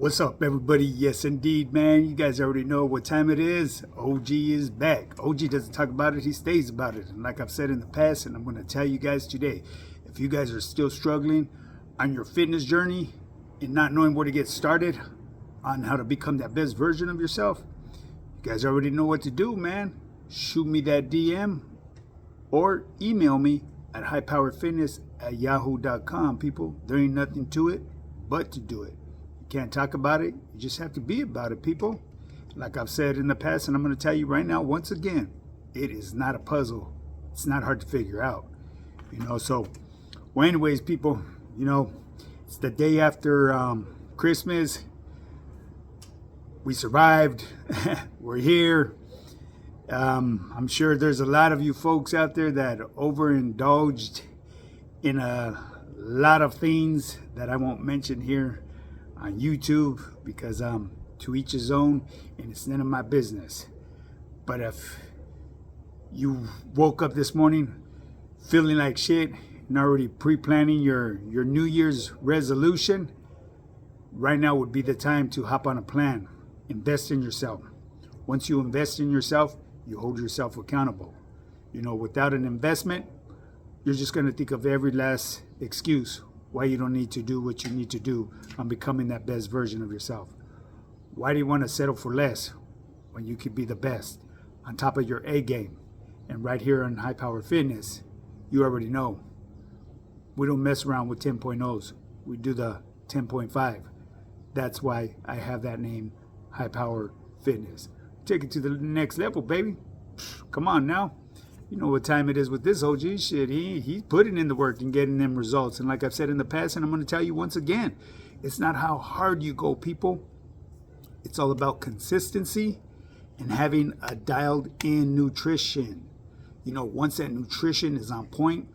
What's up, everybody? Yes, indeed, man. You guys already know what time it is. OG is back. OG doesn't talk about it, he stays about it. And like I've said in the past, and I'm going to tell you guys today, if you guys are still struggling on your fitness journey and not knowing where to get started on how to become that best version of yourself, you guys already know what to do, man. Shoot me that DM or email me at highpowerfitness@yahoo.com, people. There ain't nothing to it but to do it. Can't talk about it. You just have to be about it, people. Like I've said in the past, and I'm going to tell you right now, once again, it is not a puzzle. It's not hard to figure out. So, well, anyways, people, it's the day after Christmas. We survived. We're here. I'm sure there's a lot of you folks out there that overindulged in a lot of things that I won't mention here on YouTube, because to each his own, and it's none of my business. But if you woke up this morning feeling like shit and already pre-planning your New Year's resolution, right now would be the time to hop on a plan. Invest in yourself. Once you invest in yourself, you hold yourself accountable. Without an investment, you're just going to think of every last excuse why you don't need to do what you need to do on becoming that best version of yourself. Why do you want to settle for less when you could be the best on top of your A game? And right here on High Power Fitness, you already know, we don't mess around with 10.0s. We do the 10.5. That's why I have that name, High Power Fitness. Take it to the next level, baby. Come on now. You know what time it is with this OG shit. He's putting in the work and getting them results. And like I've said in the past, and I'm going to tell you once again, it's not how hard you go, people. It's all about consistency and having a dialed in nutrition. Once that nutrition is on point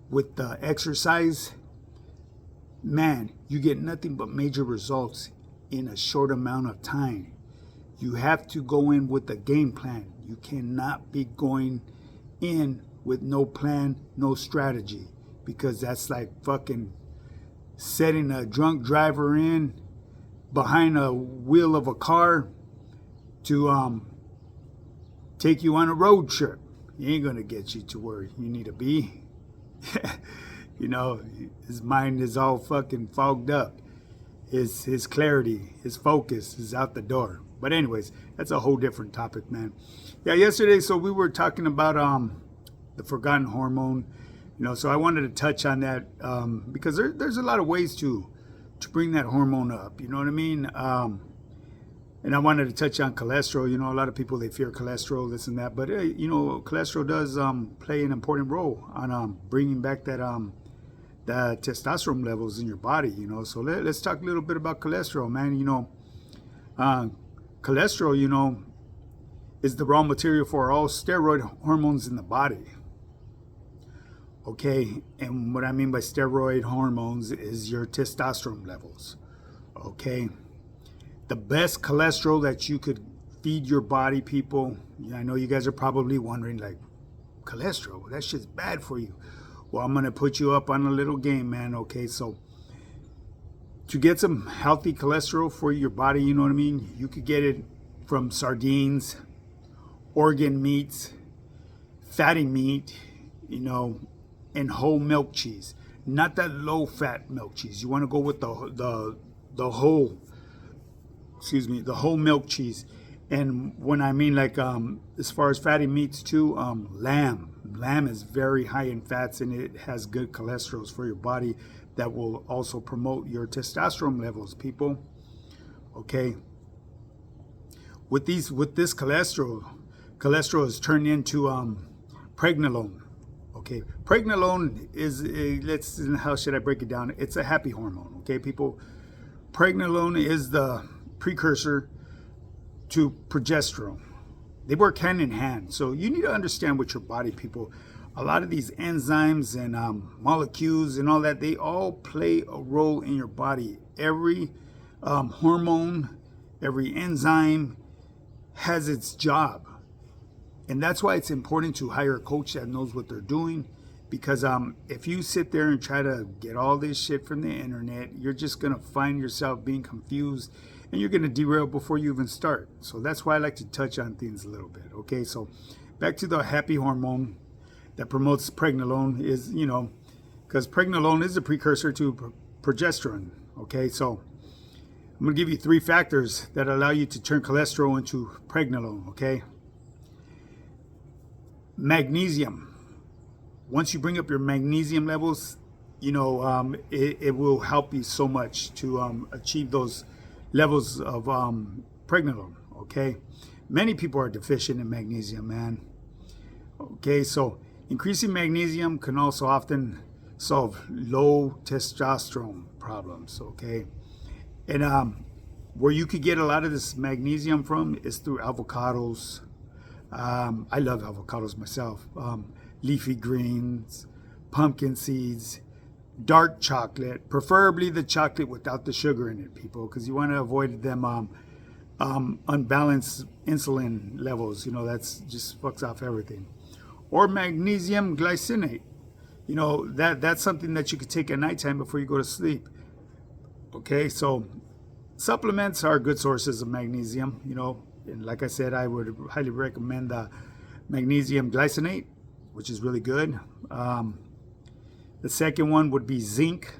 with the exercise, man, you get nothing but major results in a short amount of time. You have to go in with a game plan. You cannot be going in with no plan, no strategy, because that's like fucking setting a drunk driver in behind a wheel of a car to take you on a road trip. He ain't gonna get you to where you need to be. His mind is all fucking fogged up. His clarity, his focus is out the door. But anyways, that's a whole different topic, man. Yeah, yesterday, so we were talking about the forgotten hormone. So I wanted to touch on that because there's a lot of ways to bring that hormone up. You know what I mean? And I wanted to touch on cholesterol. A lot of people, they fear cholesterol, this and that. But, cholesterol does play an important role on bringing back that the testosterone levels in your body, So let's talk a little bit about cholesterol, man. Cholesterol, is the raw material for all steroid hormones in the body. Okay, and what I mean by steroid hormones is your testosterone levels. Okay, the best cholesterol that you could feed your body, people. I know you guys are probably wondering, like, cholesterol, that shit's bad for you. Well, I'm gonna put you up on a little game, man. Okay, so to get some healthy cholesterol for your body, you know what I mean? You could get it from sardines, organ meats, fatty meat, and whole milk cheese. Not that low-fat milk cheese. You want to go with the whole milk cheese. And when I mean, like, as far as fatty meats too, lamb. Lamb is very high in fats, and it has good cholesterols for your body that will also promote your testosterone levels, people. Okay. With this cholesterol is turned into pregnenolone. Okay, pregnenolone is how should I break it down? It's a happy hormone. Okay, people. Pregnenolone is the precursor to progesterone. They work hand in hand. So you need to understand with your body, people. A lot of these enzymes and molecules and all that, they all play a role in your body. Every hormone, every enzyme has its job. And that's why it's important to hire a coach that knows what they're doing Because if you sit there and try to get all this shit from the internet, you're just going to find yourself being confused and you're going to derail before you even start. So that's why I like to touch on things a little bit. Okay, so back to the happy hormone that promotes pregnenolone is, because pregnenolone is a precursor to progesterone. Okay, so I'm going to give you 3 factors that allow you to turn cholesterol into pregnenolone. Okay, magnesium. Once you bring up your magnesium levels, it will help you so much to achieve those levels of pregnenolone. Okay, many people are deficient in magnesium, man. Okay, so increasing magnesium can also often solve low testosterone problems. Okay, and where you could get a lot of this magnesium from is through avocados. I love avocados myself. Leafy greens, pumpkin seeds, dark chocolate, preferably the chocolate without the sugar in it, people, because you want to avoid them unbalanced insulin levels. That's just fucks off everything. Or magnesium glycinate. That's something that you could take at nighttime before you go to sleep. Okay, so supplements are good sources of magnesium. And like I said, I would highly recommend the magnesium glycinate, which is really good. The second one would be zinc.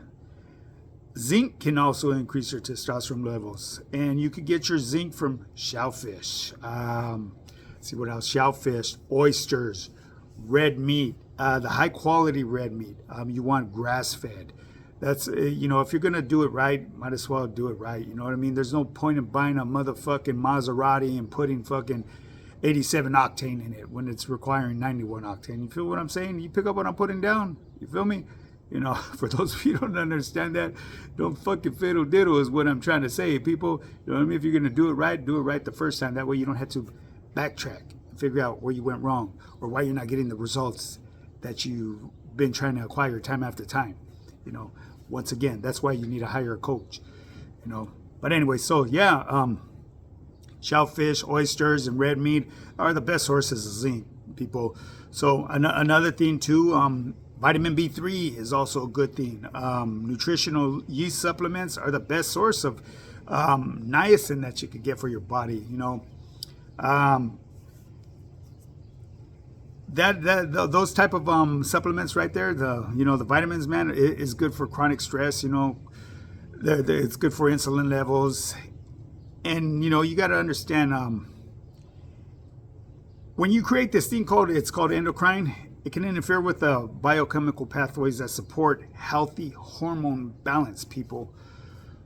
Zinc can also increase your testosterone levels, and you could get your zinc from shellfish. See what else? Shellfish, oysters, red meat, the high quality red meat. You want grass fed. That's if you're gonna do it right, might as well do it right. You know what I mean? There's no point in buying a motherfucking Maserati and putting fucking 87 octane in it when it's requiring 91 octane. You feel what I'm saying? You pick up what I'm putting down? You feel me? For those of you who don't understand that, don't fucking fiddle diddle is what I'm trying to say, people. You know what I mean? If you're going to do it right the first time. That way you don't have to backtrack and figure out where you went wrong or why you're not getting the results that you've been trying to acquire time after time. Once again, that's why you need to hire a coach. But anyway, so yeah, shellfish, oysters, and red meat are the best sources of zinc, people. So another thing too, vitamin B3 is also a good thing. Nutritional yeast supplements are the best source of niacin that you could get for your body. Those type of supplements right there, the vitamins, man, is good for chronic stress. It's good for insulin levels. And you got to understand, when you create this thing called endocrine, it can interfere with the biochemical pathways that support healthy hormone balance, people.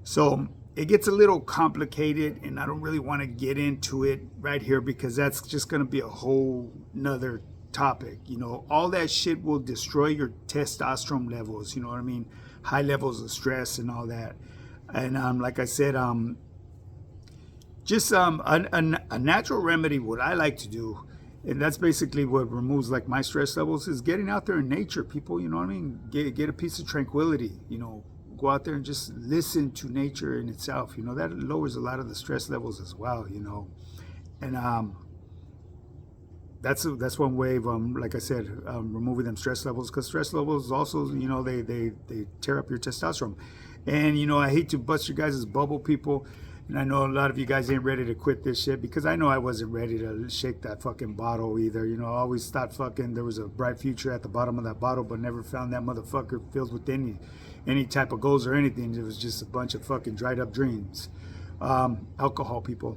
So it gets a little complicated, and I don't really want to get into it right here because that's just going to be a whole nother topic. All that shit will destroy your testosterone levels. You know what I mean? High levels of stress and all that. And like I said, just a natural remedy, what I like to do, and that's basically what removes like my stress levels, is getting out there in nature, people. You know what I mean? Get a piece of tranquility. Go out there and just listen to nature in itself. That lowers a lot of the stress levels as well. And that's one way of like I said, removing them stress levels, because stress levels also, they tear up your testosterone. And I hate to bust your guys' bubble, people. And I know a lot of you guys ain't ready to quit this shit, because I know I wasn't ready to shake that fucking bottle either. I always thought fucking there was a bright future at the bottom of that bottle, but never found that motherfucker filled with any type of goals or anything. It was just a bunch of fucking dried up dreams. Alcohol, people.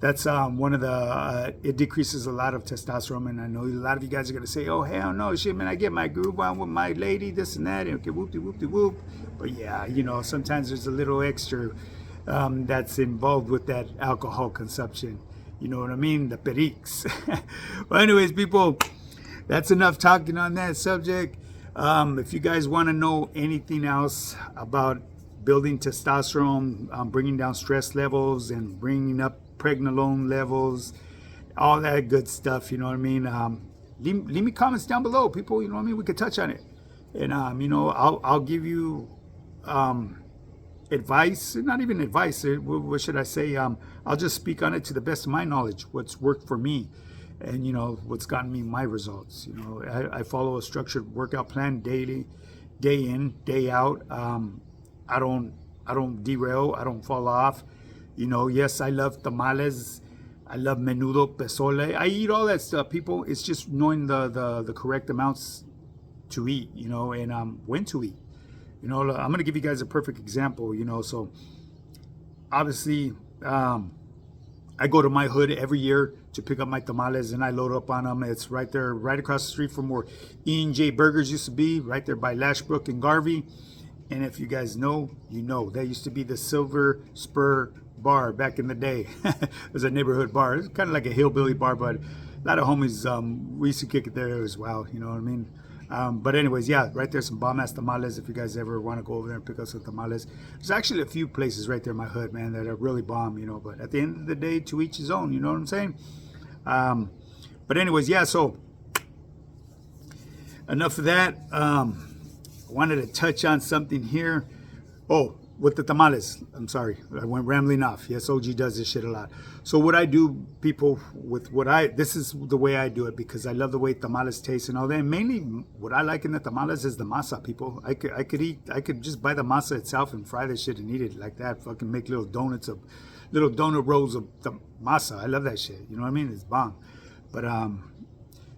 That's one of the, it decreases a lot of testosterone. And I know a lot of you guys are going to say, oh, hell no, shit, man, I get my groove on with my lady, this and that, and okay, whoop-de-whoop-de-whoop. But yeah, sometimes there's a little extra that's involved with that alcohol consumption. You know what I mean? The periques. Well, anyways, people, that's enough talking on that subject. If you guys want to know anything else about building testosterone, bringing down stress levels, and bringing up pregnenolone levels, all that good stuff, you know what I mean? Leave me comments down below, people. You know what I mean? We could touch on it, and I'll give you advice, not even advice, what should I say? I'll just speak on it to the best of my knowledge, what's worked for me. and you know what's gotten me my results. You know, I follow a structured workout plan daily, day in, day out. I don't derail. I don't fall off. You know, yes, I love tamales. I love menudo, pozole. I eat all that stuff, people. It's just knowing the correct amounts to eat, you know, and when to eat. You know, I'm gonna give you guys a perfect example. You know, so obviously, I go to my hood every year to pick up my tamales, and I load up on them. It's right there, right across the street from where E&J Burgers used to be, right there by Lashbrook and Garvey. And if you guys know, you know, that used to be the Silver Spur bar back in the day. It was a neighborhood bar. It's kind of like a hillbilly bar, but a lot of homies, we used to kick it there as well. You know what I mean? But anyways, yeah, right there, some bomb ass tamales. If you guys ever want to go over there and pick up some tamales, there's actually a few places right there in my hood, man, that are really bomb. You know, but at the end of the day, to each his own. You know what I'm saying? But anyways, yeah. So enough of that. Wanted to touch on something here. Oh, with the tamales. I'm sorry, I went rambling off. Yes, OG does this shit a lot. So what I do, people, with this is the way I do it, because I love the way tamales taste and all that. And mainly, what I like in the tamales is the masa, people. I could just buy the masa itself and fry this shit and eat it like that. Fucking make little donut rolls of the masa. I love that shit. You know what I mean? It's bomb. But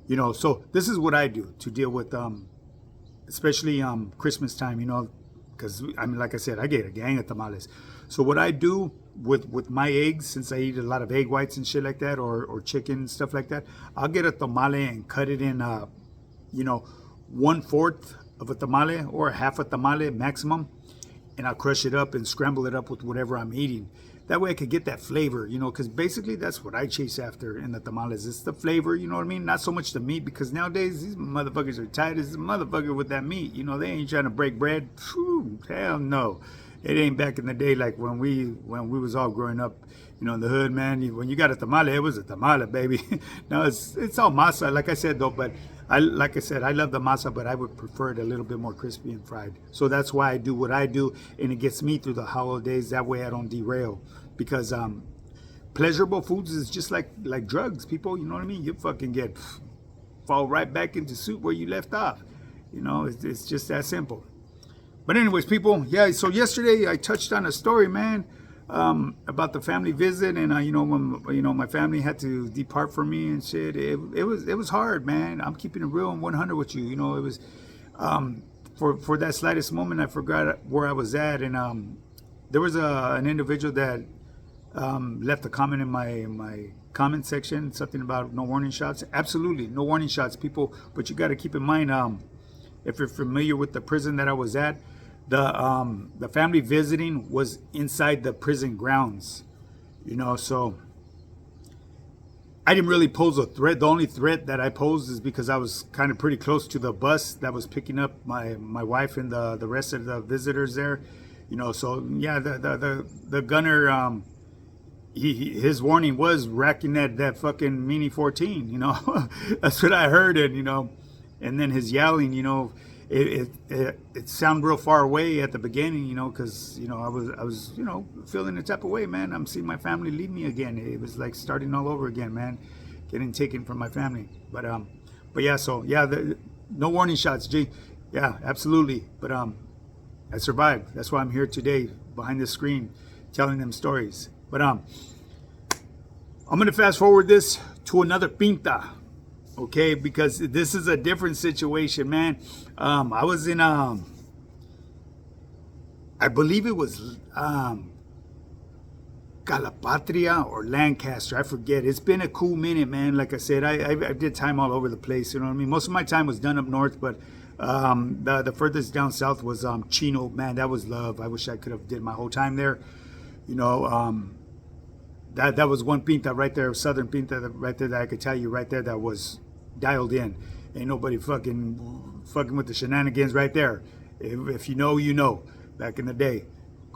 you know, so this is what I do to deal with especially Christmas time, you know, because I mean, like I said, I get a gang of tamales. So what I do with my eggs, since I eat a lot of egg whites and shit like that, or chicken and stuff like that, I'll get a tamale and cut it in, you know, 1/4 of a tamale or half a tamale maximum, and I'll crush it up and scramble it up with whatever I'm eating. That way I could get that flavor, you know, because basically that's what I chase after in the tamales. It's the flavor, you know what I mean? Not so much the meat, because nowadays these motherfuckers are tight as a motherfucker with that meat. You know, they ain't trying to break bread. Whew, hell no. It ain't back in the day like when we was all growing up, you know, in the hood, man. When you got a tamale, it was a tamale, baby. Now it's all masa, like I said, though. But like I said, I love the masa, but I would prefer it a little bit more crispy and fried. So that's why I do what I do, and it gets me through the holidays. That way I don't derail, because pleasurable foods is just like drugs, people. You know what I mean? You fucking fall right back into soup where you left off. You know, it's just that simple. But anyways, people, yeah. So yesterday I touched on a story, man, about the family visit, and you know, when my family had to depart from me and shit. It was hard, man. I'm keeping it real and 100 with you. You know, it was for that slightest moment I forgot where I was at, and there was an individual that left a comment in my comment section, something about no warning shots. Absolutely, no warning shots, people. But you got to keep in mind, if you're familiar with the prison that I was at, the family visiting was inside the prison grounds, you know. So I didn't really pose a threat. The only threat that I posed is because I was kind of pretty close to the bus that was picking up my wife and the rest of the visitors there, you know. So yeah, the gunner, his warning was racking that fucking Mini 14, you know. That's what I heard, and you know, and then his yelling, you know, it sounded real far away at the beginning, you know, because you know I was you know, feeling the type of way, man. I'm seeing my family leave me again. It was like starting all over again, man, getting taken from my family. But yeah, so yeah, no warning shots, G. Yeah, absolutely. But I survived. That's why I'm here today behind the screen telling them stories. But I'm gonna fast forward this to another pinta, okay? Because this is a different situation, man. I was in I believe it was Calapatria or Lancaster, I forget. It's been a cool minute, man. Like I said, I did time all over the place, you know what I mean? Most of my time was done up north, but the furthest down south was Chino. Man, that was love. I wish I could have did my whole time there, you know. That was one pinta right there, southern pinta right there, that I could tell you right there that was dialed in. Ain't nobody fucking with the shenanigans right there. If you know, you know. Back in the day,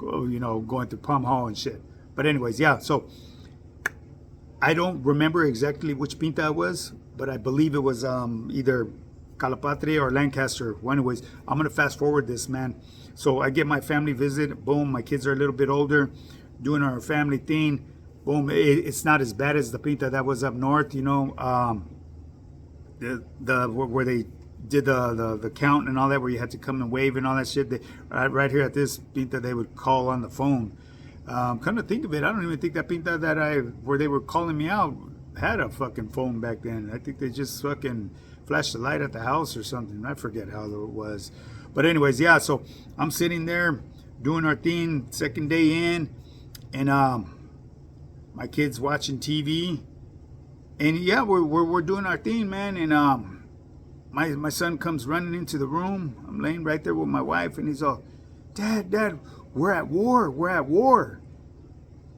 you know, going through Palm Hall and shit. But anyways, yeah. So I don't remember exactly which pinta it was, but I believe it was either Calapatria or Lancaster. Well, anyways, I'm gonna fast forward this, man. So I get my family visit. Boom, my kids are a little bit older, doing our family thing. boom. It's not as bad as the pinta that was up north, you know. The where they did the count and all that, where you had to come and wave and all that shit. They, right here at this pinta, they would call on the phone. Come to think of it, I don't even think that pinta where they were calling me out had a fucking phone back then. I think they just fucking flashed the light at the house or something. I forget how it was. But anyways, yeah, so I'm sitting there doing our thing, second day in, and my kids watching TV. And yeah, we're doing our thing, man. And my son comes running into the room. I'm laying right there with my wife, and he's all, Dad, we're at war.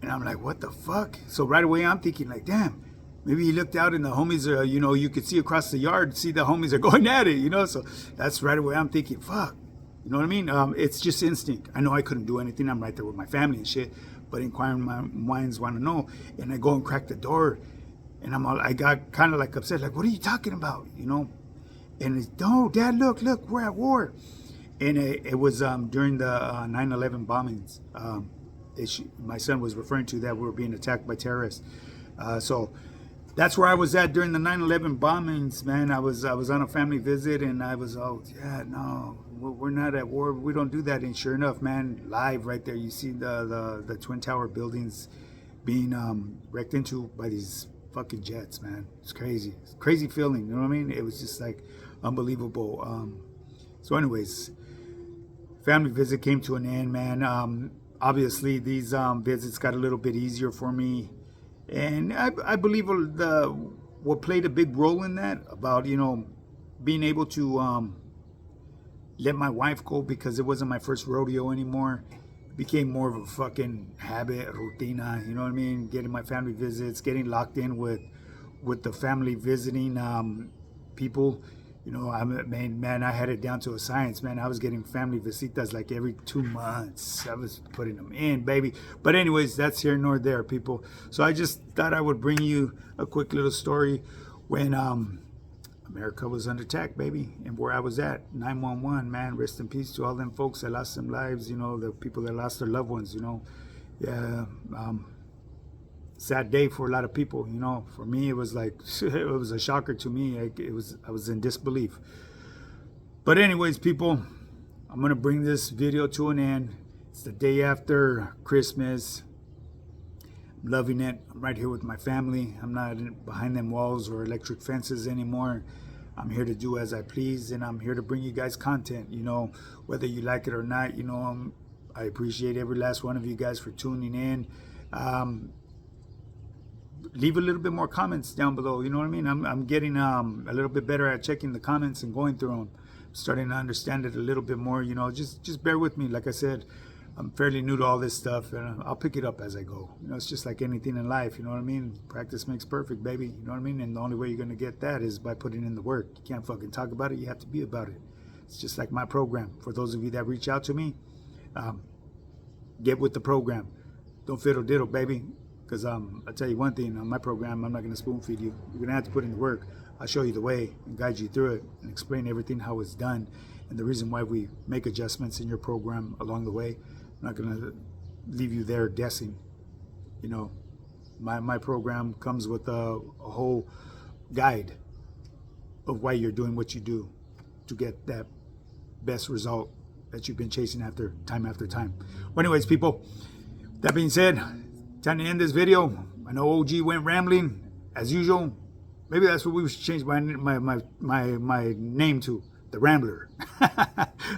And I'm like, what the fuck? So right away I'm thinking like, damn, maybe he looked out and the homies are, you know, you could see across the yard, see the homies are going at it, you know? So that's right away I'm thinking, fuck. You know what I mean? It's just instinct. I know I couldn't do anything. I'm right there with my family and shit. But inquiring minds want to know. And I go and crack the door. And I got kind of like upset. Like, what are you talking about? You know? And it's, no, Dad, look, we're at war. And it was during the 9/11 bombings. My son was referring to that we were being attacked by terrorists. So that's where I was at during the 9/11 bombings, man. I was on a family visit, and I was, oh, yeah, no, we're not at war. We don't do that. And sure enough, man, live right there, you see the Twin Tower buildings being wrecked into by these fucking jets, man. It's crazy. It's a crazy feeling, you know what I mean? It was just like unbelievable. So anyways, family visit came to an end, man. Obviously, these visits got a little bit easier for me. And I believe what played a big role in that, about, you know, being able to let my wife go, because it wasn't my first rodeo anymore. It became more of a fucking habit, rutina, you know what I mean? Getting my family visits, getting locked in with the family visiting people. You know, man, I had it down to a science, man. I was getting family visitas like every 2 months. I was putting them in, baby. But anyways, that's here nor there, people. So I just thought I would bring you a quick little story when America was under attack, baby, and where I was at. 911, man. Rest in peace to all them folks that lost their lives, you know, the people that lost their loved ones, you know. Yeah, sad day for a lot of people, you know. For me, it was like, it was a shocker to me. I was in disbelief. But anyways, people, I'm gonna bring this video to an end. It's the day after Christmas. I'm loving it. I'm right here with my family. I'm not behind them walls or electric fences anymore. I'm here to do as I please, and I'm here to bring you guys content, you know, whether you like it or not. You know, I appreciate every last one of you guys for tuning in. Leave a little bit more comments down below, you know what I mean? I'm getting a little bit better at checking the comments and going through them. I'm starting to understand it a little bit more, you know. Just bear with me. Like I said, I'm fairly new to all this stuff, and I'll pick it up as I go. You know, it's just like anything in life, you know what I mean? Practice makes perfect, baby, you know what I mean? And the only way you're going to get that is by putting in the work. You can't fucking talk about it, you have to be about it. It's just like my program. For those of you that reach out to me, get with the program. Don't fiddle diddle, baby. Because I'll tell you one thing, on my program, I'm not going to spoon feed you. You're going to have to put in the work. I'll show you the way and guide you through it and explain everything, how it's done, and the reason why we make adjustments in your program along the way. I'm not going to leave you there guessing. You know, my program comes with a whole guide of why you're doing what you do to get that best result that you've been chasing after time. Well, anyways, people, that being said, time to end this video. I know OG went rambling as usual. Maybe that's what we should change my name to, the Rambler.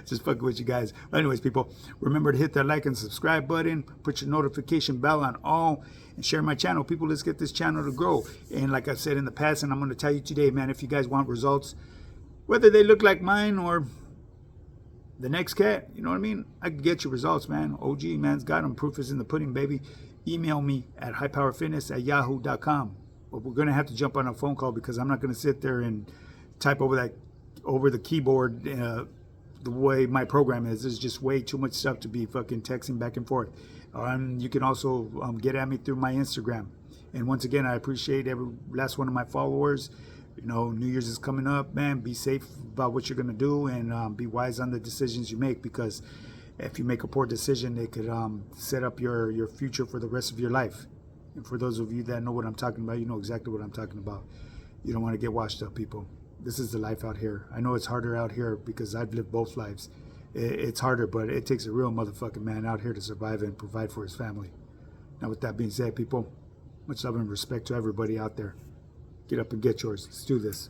Just fucking with you guys. But anyways, people, remember to hit that like and subscribe button. Put your notification bell on all, and share my channel. People, let's get this channel to grow. And like I said in the past, and I'm going to tell you today, man, if you guys want results, whether they look like mine or the next cat, you know what I mean? I can get you results, man. OG, man's got them. Proof is in the pudding, baby. Email me at highpowerfitness@yahoo.com. But we're going to have to jump on a phone call, because I'm not going to sit there and type over the keyboard the way my program is. There's just way too much stuff to be fucking texting back and forth. You can also get at me through my Instagram. And once again, I appreciate every last one of my followers. You know, New Year's is coming up, man. Be safe about what you're going to do, and be wise on the decisions you make, because if you make a poor decision, it could set up your future for the rest of your life. And for those of you that know what I'm talking about, you know exactly what I'm talking about. You don't want to get washed up, people. This is the life out here. I know it's harder out here because I've lived both lives. It's harder, but it takes a real motherfucking man out here to survive and provide for his family. Now, with that being said, people, much love and respect to everybody out there. Get up and get yours. Let's do this.